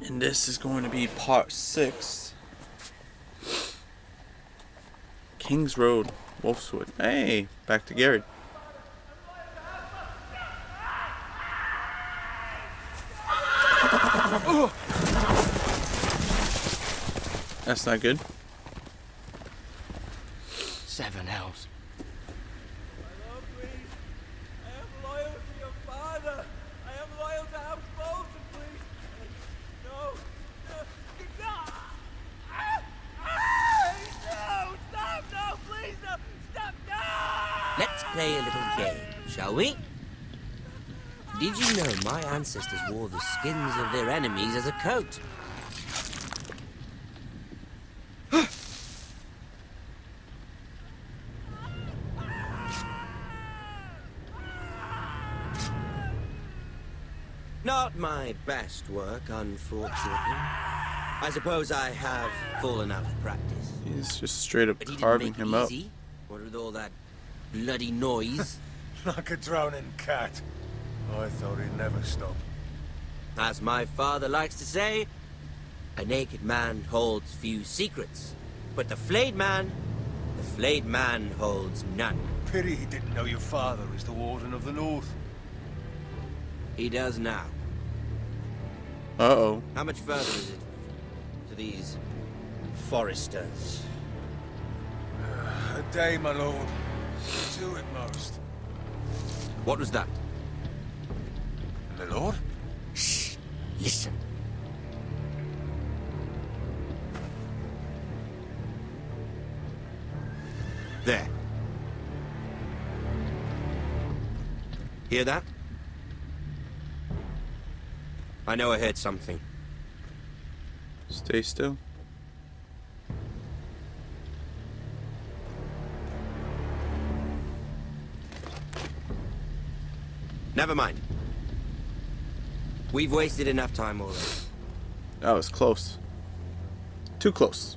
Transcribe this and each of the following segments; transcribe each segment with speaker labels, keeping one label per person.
Speaker 1: And this is going to be part 6. Kings Road, Wolfswood. Hey, back to Gary. That's not good.
Speaker 2: 7 elves.
Speaker 3: My lord, please. I am loyal to your father. I am loyal to House Bolton, please. No. No. No. No. Stop. No, please. No. Stop. No.
Speaker 2: Let's play a little game, shall we? Did you know my ancestors wore the skins of their enemies as a coat? Not my best work, unfortunately. I suppose I have fallen out of practice.
Speaker 1: He's just straight up
Speaker 2: But he didn't
Speaker 1: carving
Speaker 2: make
Speaker 1: him
Speaker 2: it
Speaker 1: up.
Speaker 2: easy. What with all that bloody noise?
Speaker 4: Like a drowning cat. I thought he'd never stop.
Speaker 2: As my father likes to say, a naked man holds few secrets, but the flayed man holds none.
Speaker 4: Pity he didn't know your father is the Warden of the North.
Speaker 2: He does now.
Speaker 1: Uh-oh.
Speaker 2: How much further is it to these foresters?
Speaker 4: A day, my lord. Two at most.
Speaker 2: What was that?
Speaker 4: My lord?
Speaker 2: Shh! Listen. There. Hear that? I know I heard something.
Speaker 1: Stay still.
Speaker 2: Never mind. We've wasted enough time already.
Speaker 1: That was close. Too close.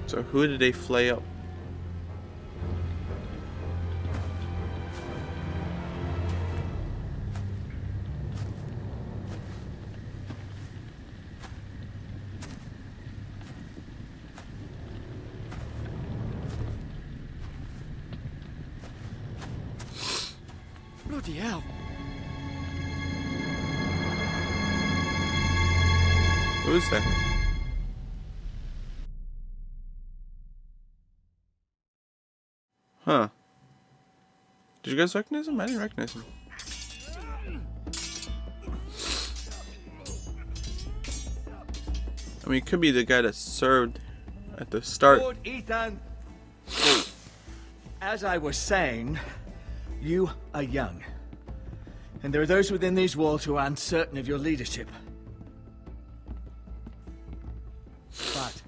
Speaker 1: So who did they flay up?
Speaker 3: Bloody hell.
Speaker 1: Who is that? Huh. Did you guys recognize him? I didn't recognize him. I mean, it could be the guy that served at the start.
Speaker 3: Lord Ethan. As I was saying, you are young. And there are those within these walls who are uncertain of your leadership. But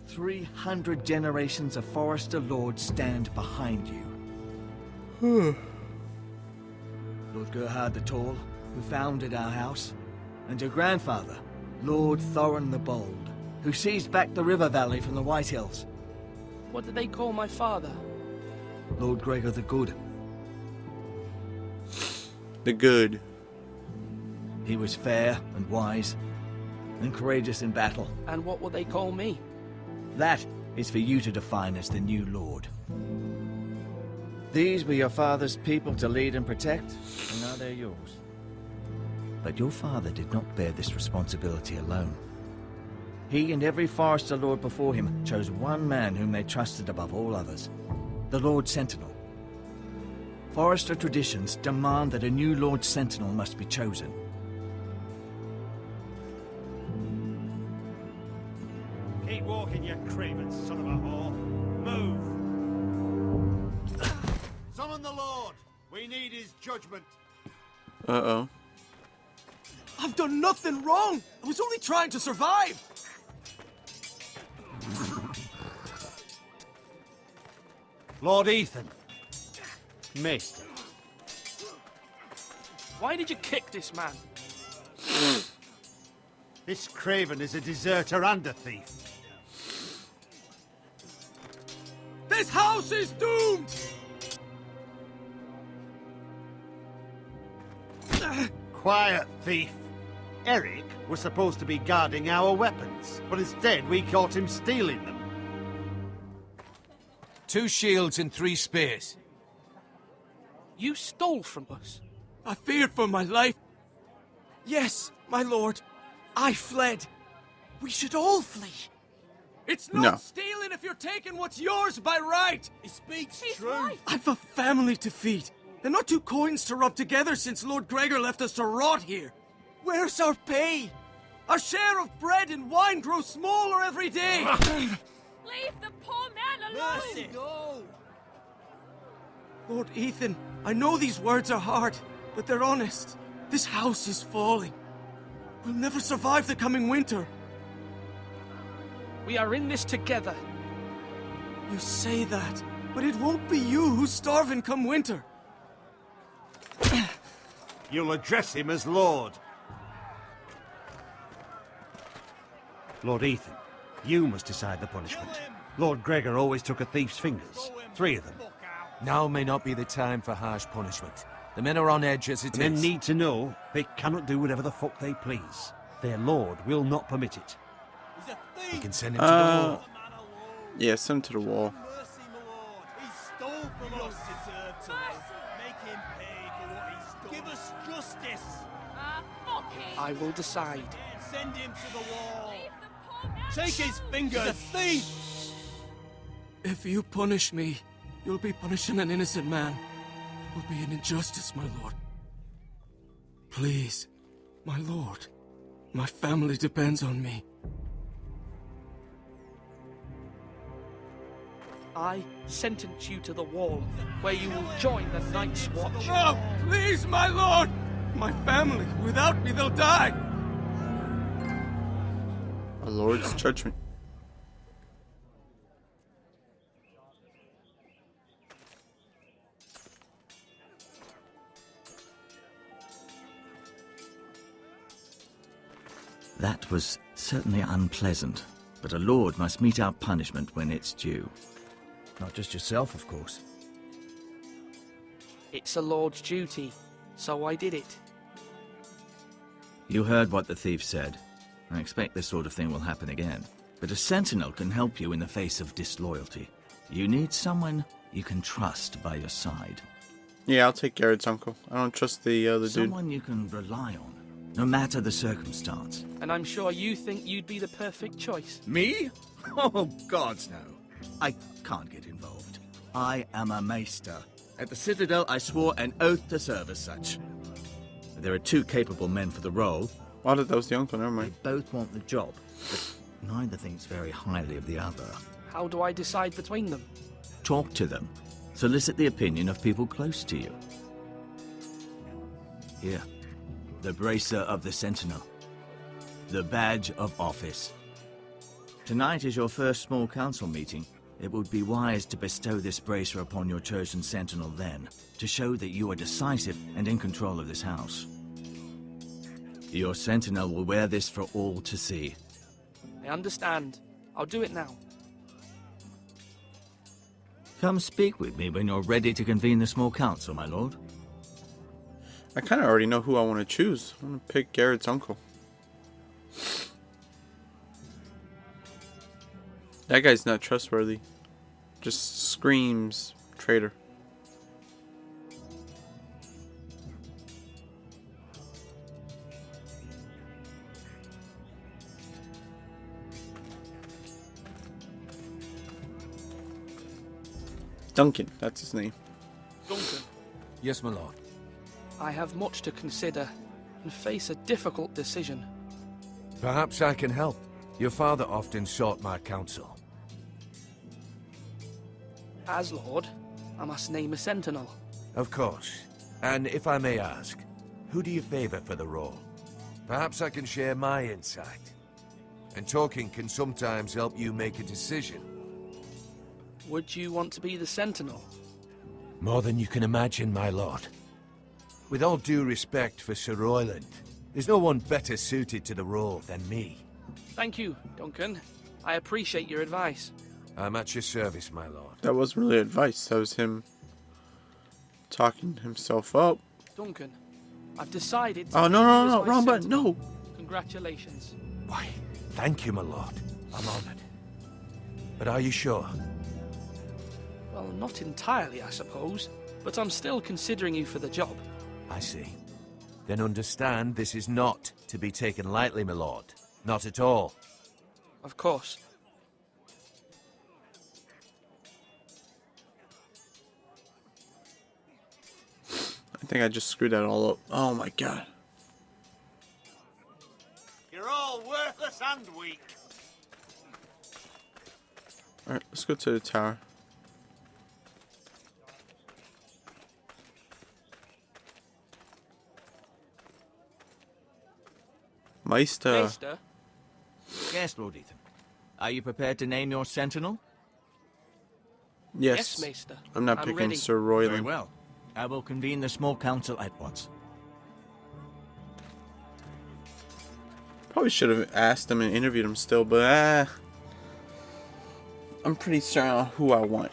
Speaker 3: 300 generations of Forester Lords stand behind you. Lord Gerhard the Tall, who founded our house, and your grandfather, Lord Thorin the Bold, who seized back the river valley from the White Hills.
Speaker 5: What did they call my father?
Speaker 3: Lord Gregor the Good.
Speaker 1: The good.
Speaker 3: He was fair and wise, and courageous in battle.
Speaker 5: And what will they call me?
Speaker 3: That is for you to define as the new Lord. These were your father's people to lead and protect, and now they're yours. But your father did not bear this responsibility alone. He and every Forester Lord before him chose one man whom they trusted above all others, the Lord Sentinel. Forester traditions demand that a new Lord Sentinel must be chosen.
Speaker 6: Keep walking, you craven son of a whore. Move! Summon the Lord! We need his judgment.
Speaker 1: Uh-oh.
Speaker 3: I've done nothing wrong! I was only trying to survive!
Speaker 6: Lord Ethan. Missed.
Speaker 5: Why did you kick this man?
Speaker 6: This craven is a deserter and a thief.
Speaker 4: This house is doomed!
Speaker 6: Quiet, thief. Eric was supposed to be guarding our weapons, but instead we caught him stealing them.
Speaker 7: 2 shields and 3 spears.
Speaker 5: You stole from us.
Speaker 4: I feared for my life. Yes, my lord. I fled. We should all flee. It's not
Speaker 1: No.
Speaker 4: stealing if you're taking what's yours by right.
Speaker 6: He speaks
Speaker 4: I've a family to feed. And not 2 coins to rub together since Lord Gregor left us to rot here. Where's our pay? Our share of bread and wine grows smaller every day.
Speaker 8: Leave the poor man alone!
Speaker 6: Go!
Speaker 4: Lord Ethan, I know these words are hard, but they're honest. This house is falling. We'll never survive the coming winter.
Speaker 5: We are in this together.
Speaker 4: You say that, but it won't be you who's starving come winter.
Speaker 6: You'll address him as Lord. Lord Ethan, you must decide the punishment. Lord Gregor always took a thief's fingers. 3 of them.
Speaker 7: Now may not be the time for harsh punishment. The men are on edge as it is.
Speaker 6: Men need to know they cannot do whatever the fuck they please. Their lord will not permit it.
Speaker 7: You can send him to the wall.
Speaker 1: Yeah, send him to the wall.
Speaker 6: Mercy, my lord. He stole from us. Deserve to make him pay for what he stole. Give us justice.
Speaker 8: Fuck him!
Speaker 5: I will decide.
Speaker 6: Send him to the wall.
Speaker 8: Leave the poor man
Speaker 6: Take his fingers. He's a thief.
Speaker 4: If you punish me, you'll be punishing an innocent man. It will be an injustice, my lord. Please, my lord. My family depends on me.
Speaker 5: I sentence you to the wall, where you will join the Night's Watch.
Speaker 4: No, please, my lord! My family, without me, they'll die!
Speaker 1: Our Lord's judgment.
Speaker 3: That was certainly unpleasant, but a lord must mete out punishment when it's due. Not just yourself, of course.
Speaker 5: It's a lord's duty, so I did it.
Speaker 3: You heard what the thief said. I expect this sort of thing will happen again. But a sentinel can help you in the face of disloyalty. You need someone you can trust by your side.
Speaker 1: Yeah, I'll take Garrett's uncle. I don't trust the other dude.
Speaker 3: Someone you can rely on, no matter the circumstance.
Speaker 5: And I'm sure you think you'd be the perfect choice.
Speaker 3: Me? Oh, gods no. I can't get involved. I am a maester. At the Citadel, I swore an oath to serve as such. There are 2 capable men for the role.
Speaker 1: Oh, I thought that was the uncle. Never
Speaker 3: They
Speaker 1: mind.
Speaker 3: both want the job, but neither thinks very highly of the other.
Speaker 5: How do I decide between them?
Speaker 3: Talk to them. Solicit the opinion of people close to you. Here, the bracer of the Sentinel. The badge of office. Tonight is your first small council meeting. It would be wise to bestow this bracer upon your chosen Sentinel then, to show that you are decisive and in control of this house. Your Sentinel will wear this for all to see.
Speaker 5: I understand. I'll do it now.
Speaker 3: Come speak with me when you're ready to convene the small council, my lord.
Speaker 1: I kind of already know who I want to choose. I want to pick Garrett's uncle. That guy's not trustworthy. Just screams traitor. Duncan, that's his name.
Speaker 5: Duncan,
Speaker 7: Yes, my lord.
Speaker 5: I have much to consider and face a difficult decision.
Speaker 7: Perhaps I can help. Your father often sought my counsel.
Speaker 5: As Lord, I must name a sentinel.
Speaker 7: Of course. And if I may ask, who do you favor for the role? Perhaps I can share my insight. And talking can sometimes help you make a decision.
Speaker 5: Would you want to be the sentinel?
Speaker 7: More than you can imagine, my lord. With all due respect for Sir Royland, there's no one better suited to the role than me.
Speaker 5: Thank you, Duncan. I appreciate your advice.
Speaker 7: I'm at your service, my lord.
Speaker 1: That wasn't really advice. That was him talking himself up.
Speaker 5: Duncan, I've decided to
Speaker 1: Oh, no,
Speaker 5: keep
Speaker 1: no,
Speaker 5: you as
Speaker 1: no,
Speaker 5: my
Speaker 1: wrong button,
Speaker 5: sentinel.
Speaker 1: no.
Speaker 5: Congratulations.
Speaker 7: Why, thank you, my lord. I'm honored. But are you sure?
Speaker 5: Well, not entirely, I suppose, but I'm still considering you for the job.
Speaker 7: I see. Then understand this is not to be taken lightly, my lord. Not at all.
Speaker 5: Of course.
Speaker 1: I think I just screwed that all up. Oh my god.
Speaker 6: You're all worthless and weak.
Speaker 1: Alright, let's go to the tower. Meister.
Speaker 5: Maester,
Speaker 3: Yes, Lord Ethan. Are you prepared to name your sentinel?
Speaker 1: Yes.
Speaker 5: Yes, Maester.
Speaker 1: I'm not
Speaker 5: I'm
Speaker 1: picking
Speaker 5: ready.
Speaker 1: Sir
Speaker 3: Very
Speaker 1: Royland.
Speaker 3: well. I will convene the small council at once.
Speaker 1: Probably should have asked him and interviewed him still, but I'm pretty certain on who I want.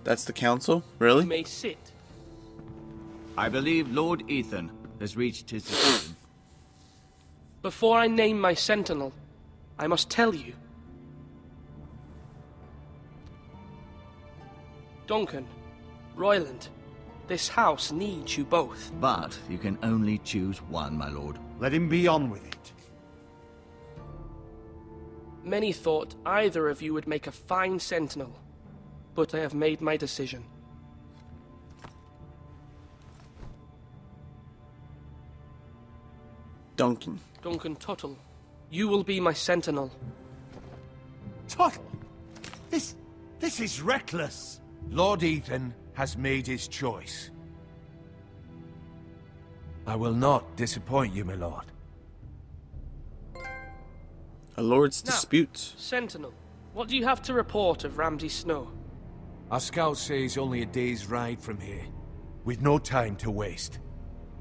Speaker 1: That's the council?
Speaker 5: You
Speaker 1: Really?
Speaker 5: may sit.
Speaker 3: I believe Lord Ethan has reached his decision.
Speaker 5: Before I name my sentinel, I must tell you. Duncan, Royland, this house needs you both.
Speaker 3: But you can only choose one, my lord.
Speaker 6: Let him be on with it.
Speaker 5: Many thought either of you would make a fine sentinel, but I have made my decision.
Speaker 1: Duncan.
Speaker 5: Duncan Tuttle, you will be my sentinel.
Speaker 6: Tuttle! This is reckless.
Speaker 7: Lord Ethan has made his choice. I will not disappoint you, my lord.
Speaker 1: A lord's
Speaker 5: Now,
Speaker 1: dispute.
Speaker 5: Sentinel, what do you have to report of Ramsay Snow?
Speaker 7: Our scouts say he's only a day's ride from here, with no time to waste.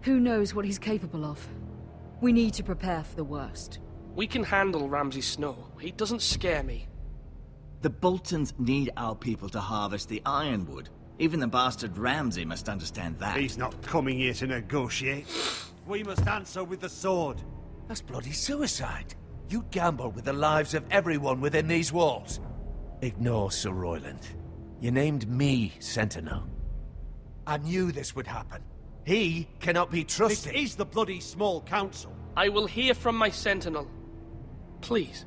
Speaker 9: Who knows what he's capable of? We need to prepare for the worst.
Speaker 5: We can handle Ramsay Snow. He doesn't scare me.
Speaker 3: The Boltons need our people to harvest the ironwood. Even the bastard Ramsay must understand that.
Speaker 6: He's not coming here to negotiate. We must answer with the sword.
Speaker 7: That's bloody suicide. You gamble with the lives of everyone within these walls. Ignore Sir Royland. You named me Sentinel. I knew this would happen. He cannot be
Speaker 6: This
Speaker 7: trusted.
Speaker 6: is the bloody small council.
Speaker 5: I will hear from my sentinel. Please.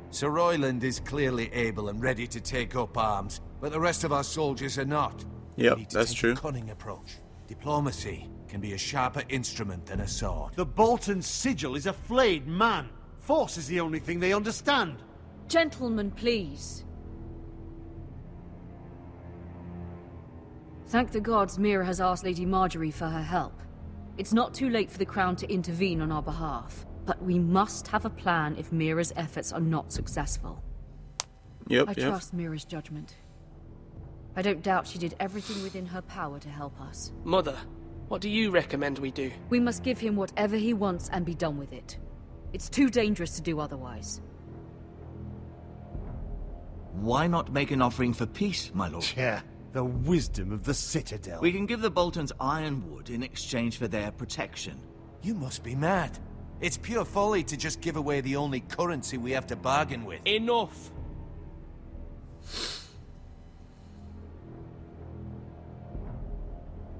Speaker 7: Sir Royland is clearly able and ready to take up arms, but the rest of our soldiers are not.
Speaker 1: Yep,
Speaker 7: We need to
Speaker 1: that's
Speaker 7: take
Speaker 1: true.
Speaker 7: A cunning approach. Diplomacy can be a sharper instrument than a sword.
Speaker 6: The Bolton sigil is a flayed man. Force is the only thing they understand.
Speaker 9: Gentlemen, please. Thank the gods Mira has asked Lady Marjorie for her help. It's not too late for the Crown to intervene on our behalf, but we must have a plan if Mira's efforts are not successful.
Speaker 1: Yep,
Speaker 9: I
Speaker 1: yep.
Speaker 9: trust Mira's judgment. I don't doubt she did everything within her power to help us.
Speaker 5: Mother, what do you recommend we do?
Speaker 9: We must give him whatever he wants and be done with it. It's too dangerous to do otherwise.
Speaker 3: Why not make an offering for peace, my lord?
Speaker 6: Yeah, the wisdom of the Citadel.
Speaker 3: We can give the Boltons ironwood in exchange for their protection.
Speaker 7: You must be mad. It's pure folly to just give away the only currency we have to bargain with.
Speaker 5: Enough!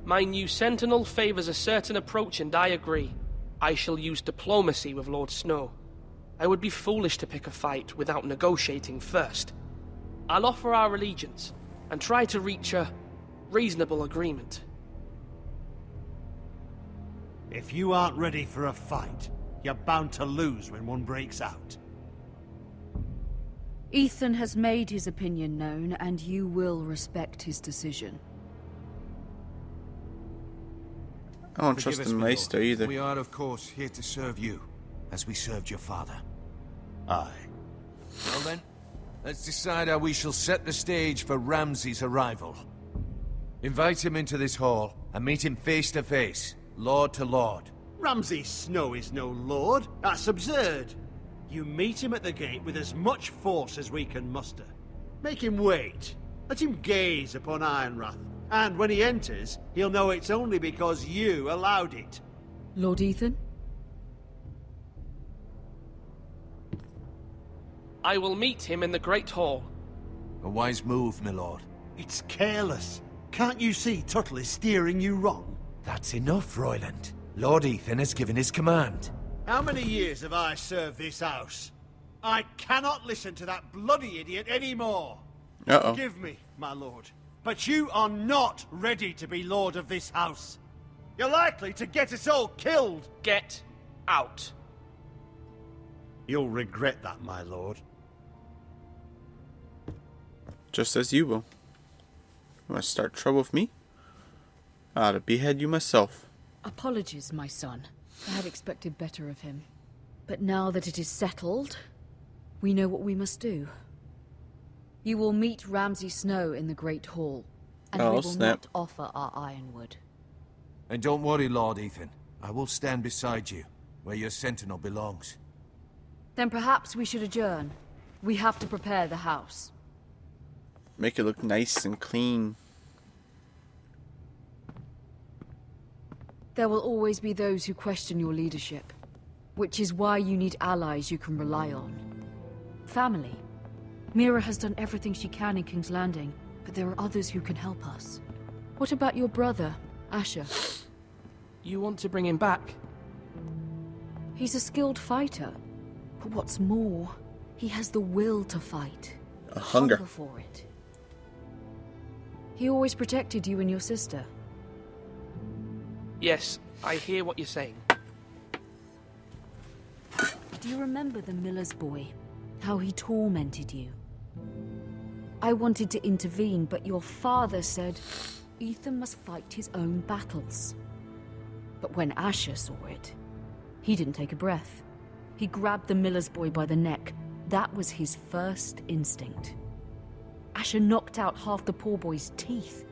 Speaker 5: My new sentinel favors a certain approach, and I agree. I shall use diplomacy with Lord Snow. I would be foolish to pick a fight without negotiating first. I'll offer our allegiance, and try to reach a reasonable agreement.
Speaker 6: If you aren't ready for a fight, You're bound to lose when one breaks out.
Speaker 9: Ethan has made his opinion known, and you will respect his decision.
Speaker 1: I don't
Speaker 7: Forgive
Speaker 1: trust
Speaker 7: us,
Speaker 1: the
Speaker 7: my
Speaker 1: Maester
Speaker 7: lord.
Speaker 1: either.
Speaker 7: We are, of course, here to serve you, as we served your father.
Speaker 6: Aye.
Speaker 7: Well then, let's decide how we shall set the stage for Ramsay's arrival. Invite him into this hall, and meet him face to face, lord to lord.
Speaker 6: Ramsay Snow is no lord. That's absurd. You meet him at the gate with as much force as we can muster. Make him wait. Let him gaze upon Ironrath. And when he enters, he'll know it's only because you allowed it.
Speaker 9: Lord Ethan?
Speaker 5: I will meet him in the Great Hall.
Speaker 7: A wise move, my lord.
Speaker 6: It's careless. Can't you see Tuttle is steering you wrong?
Speaker 7: That's enough, Royland. Lord Ethan has given his command.
Speaker 6: How many years have I served this house? I cannot listen to that bloody idiot anymore.
Speaker 1: Uh-oh.
Speaker 6: Forgive me, my lord, but you are not ready to be lord of this house. You're likely to get us all killed.
Speaker 5: Get out.
Speaker 6: You'll regret that, my lord.
Speaker 1: Just as you will. You want to start trouble with me? I ought to behead you myself.
Speaker 9: Apologies, my son. I had expected better of him. But now that it is settled, we know what we must do. You will meet Ramsay Snow in the Great Hall, and we
Speaker 1: Oh,
Speaker 9: will
Speaker 1: snap.
Speaker 9: not offer our ironwood.
Speaker 7: And don't worry, Lord Ethan. I will stand beside you, where your sentinel belongs.
Speaker 9: Then perhaps we should adjourn. We have to prepare the house.
Speaker 1: Make it look nice and clean.
Speaker 9: There will always be those who question your leadership, which is why you need allies you can rely on. Family. Mira has done everything she can in King's Landing, but there are others who can help us. What about your brother, Asher?
Speaker 5: You want to bring him back?
Speaker 9: He's a skilled fighter, but what's more, he has the will to fight.
Speaker 1: A hunger.
Speaker 9: For it. He always protected you and your sister.
Speaker 5: Yes, I hear what you're saying.
Speaker 9: Do you remember the miller's boy? How he tormented you? I wanted to intervene, but your father said Ethan must fight his own battles. But when Asher saw it, he didn't take a breath. He grabbed the miller's boy by the neck. That was his first instinct. Asher knocked out half the poor boy's teeth.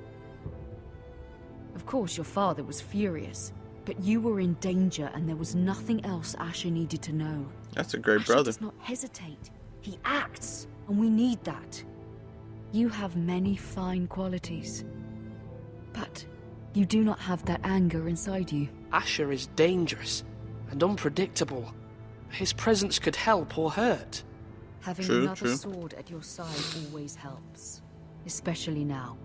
Speaker 9: Of course, your father was furious, but you were in danger and there was nothing else Asher needed to know.
Speaker 1: That's a great
Speaker 9: Asher
Speaker 1: brother.
Speaker 9: does not hesitate. He acts, and we need that. You have many fine qualities, but you do not have that anger inside you.
Speaker 5: Asher is dangerous and unpredictable. His presence could help or hurt.
Speaker 9: Having
Speaker 1: True,
Speaker 9: another
Speaker 1: true.
Speaker 9: sword at your side always helps, especially now.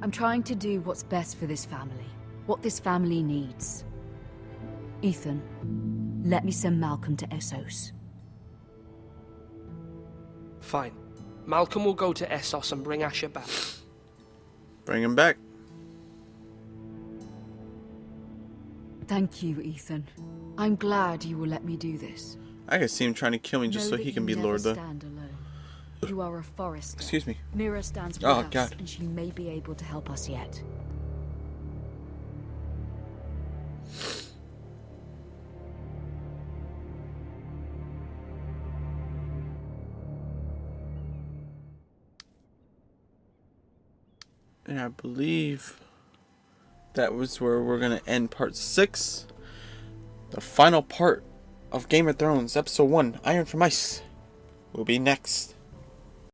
Speaker 9: I'm trying to do what's best for this family, what this family needs. Ethan, let me send Malcolm to Essos.
Speaker 5: Fine. Malcolm will go to Essos and bring Asher back.
Speaker 1: Bring him back.
Speaker 9: Thank you, Ethan. I'm glad you will let me do this.
Speaker 1: I can see him trying to kill me just
Speaker 9: Know
Speaker 1: so
Speaker 9: that
Speaker 1: he can
Speaker 9: you
Speaker 1: be
Speaker 9: never
Speaker 1: Lord, though.
Speaker 9: stand alone. You are a forester.
Speaker 1: Excuse me.
Speaker 9: Mira stands with
Speaker 1: Oh,
Speaker 9: us,
Speaker 1: God.
Speaker 9: and she may be able to help us yet.
Speaker 1: And I believe that was where we're going to end part 6. The final part of Game of Thrones, episode 1, Iron from Ice, will be next.